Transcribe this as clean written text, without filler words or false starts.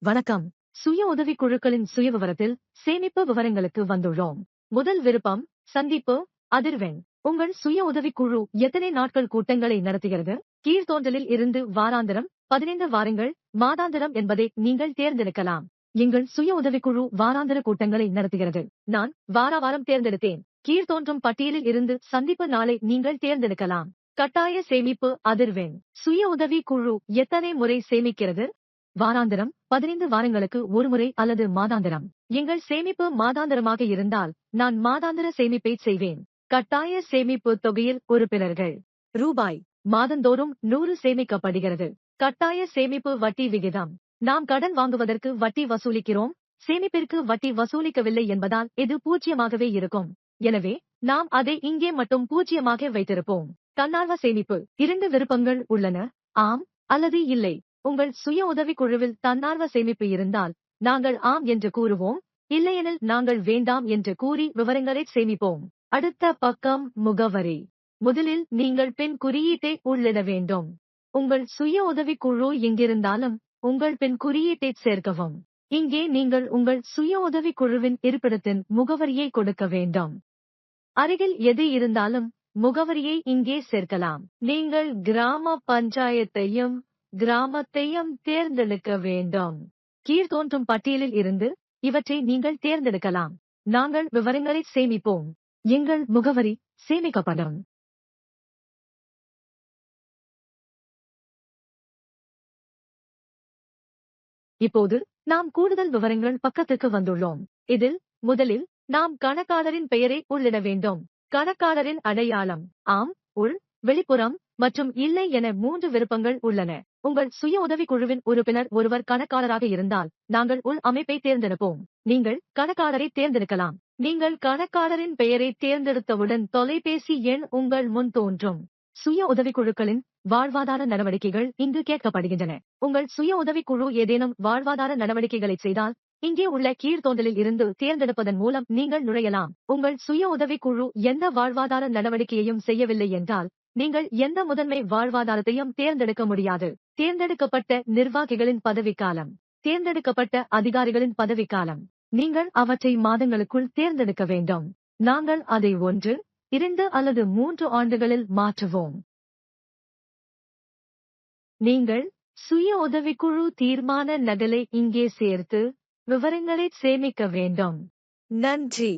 வணக்கம். சுய உதவிக் குழுக்களின் சுயவிவரத்தில் சேமிப்பு விவரங்களுக்கு வந்துள்ளோம். முதல் விருப்பம் சந்திப்பு அதிர்வெண். உங்கள் சுய உதவிக் குழு எத்தனை நாட்கள் கூட்டங்களை நடத்துகிறது? கீழ்த்தோன்றலில் இருந்து வாராந்திரம், 15 வாரங்கள், மாதாந்திரம் என்பதை நீங்கள் தேர்ந்தெடுக்கலாம். எங்கள் சுய உதவிக்குழு வாராந்திர கூட்டங்களை நடத்துகிறது. நான் வாரம் தேர்ந்தெடுத்தேன். கீழ்த்தோன்றும் பட்டியலில் இருந்து சந்திப்பு நாளை நீங்கள் தேர்ந்தெடுக்கலாம். கட்டாய சேமிப்பு அதிர்வெண். சுய உதவி குழு எத்தனை முறை சேமிக்கிறது? வாராந்திரம், 15 வாரங்களுக்கு ஒருமுறை அல்லது மாதாந்திரம். எங்கள் சேமிப்பு மாதாந்திரமாக இருந்தால் நான் மாதாந்திர சேமிப்பை செய்வேன். கட்டாய சேமிப்பு தொகையில் உறுப்பினர்கள் ரூபாய் மாதந்தோறும் 100 சேமிக்கப்படுகிறது. கட்டாய சேமிப்பு வட்டி விகிதம். நாம் கடன் வாங்குவதற்கு வட்டி வசூலிக்கிறோம். சேமிப்பிற்கு வட்டி வசூலிக்கவில்லை என்பதால் இது 0ஆகவே இருக்கும். எனவே நாம் அதை இங்கே மட்டும் 0ஆக வைத்திருப்போம். தன்னார்வ சேமிப்பு. 2 விருப்பங்கள் உள்ளன, ஆம் அல்லது இல்லை. உங்கள் சுய உதவிக் குழுவில் தன்னார்வ சேமிப்பு இருந்தால் நாங்கள் ஆம் என்று கூறுவோம், இல்லையெனில் நாங்கள் வேண்டாம் என்று கூறி விவரங்களை சேமிப்போம். அடுத்த பக்கம் முகவரி. முதலில் நீங்கள் பின் குறியீட்டை உள்ளிட வேண்டும். உங்கள் சுய உதவிக் குழு எங்கிருந்தாலும் உங்கள் பின் குறியீட்டை சேர்க்கவும். இங்கே நீங்கள் உங்கள் சுய உதவிக் குழுவின் இருப்பிடத்தின் முகவரியை கொடுக்க வேண்டும். அருகில் எது இருந்தாலும் முகவரியை இங்கே சேர்க்கலாம். நீங்கள் கிராம பஞ்சாயத்தையும் கிராமத்தையும் தேர்ந்தெடுக்க வேண்டும். கீழ்த்தோன்றும் பட்டியலில் இருந்து இவற்றை நீங்கள் தேர்ந்தெடுக்கலாம். நாங்கள் விவரங்களை சேமிப்போம். எங்கள் முகவரி சேமிக்கப்படும். இப்போது நாம் கூடுதல் விவரங்கள் பக்கத்துக்கு வந்துள்ளோம். இதில் முதலில் நாம் கணக்காளரின் பெயரை உள்ளிட வேண்டும். கணக்காளரின் அடையாளம் ஆம், உள், வெளிப்புறம் மற்றும் இல்லை என 3 விருப்பங்கள் உள்ளன. உங்கள் சுய உதவிக் குழுவின் உறுப்பினர் ஒருவர் கணக்காளராக இருந்தால் நாங்கள் உள் அமைப்பை தேர்ந்தெடுப்போம். நீங்கள் கணக்காளரை தேர்ந்தெடுக்கலாம். நீங்கள் கணக்காளரின் பெயரை தேர்ந்தெடுத்தவுடன் தொலைபேசி எண் உங்கள் முன் தோன்றும். சுய உதவிக்குழுக்களின் வாழ்வாதார நடவடிக்கைகள் இங்கு கேட்கப்படுகின்றன. உங்கள் சுய உதவிக் குழு ஏதேனும் வாழ்வாதார நடவடிக்கைகளை செய்தால் இங்கே உள்ள கீழ்த்தோன்றலில் இருந்து தேர்ந்தெடுப்பதன் மூலம் நீங்கள் நுழையலாம். உங்கள் சுய உதவிக் குழு எந்த வாழ்வாதார நடவடிக்கையையும் செய்யவில்லை என்றால் நீங்கள் எந்த முதன்மை வாழ்வாதாரத்தையும் தேர்ந்தெடுக்க முடியாது. தேர்ந்தெடுக்கப்பட்ட நிர்வாகிகளின் பதவிக்காலம். தேர்ந்தெடுக்கப்பட்ட அதிகாரிகளின் பதவிக்காலம். நீங்கள் அவற்றை மாதங்களுக்குள் தேர்ந்தெடுக்க வேண்டும். நாங்கள் அதை 1, 2 அல்லது 3 ஆண்டுகளில் மாற்றுவோம். நீங்கள் சுய உதவிக்குழு தீர்மான நகலை இங்கே சேர்த்து விவரங்களை சேமிக்க வேண்டும். நன்றி.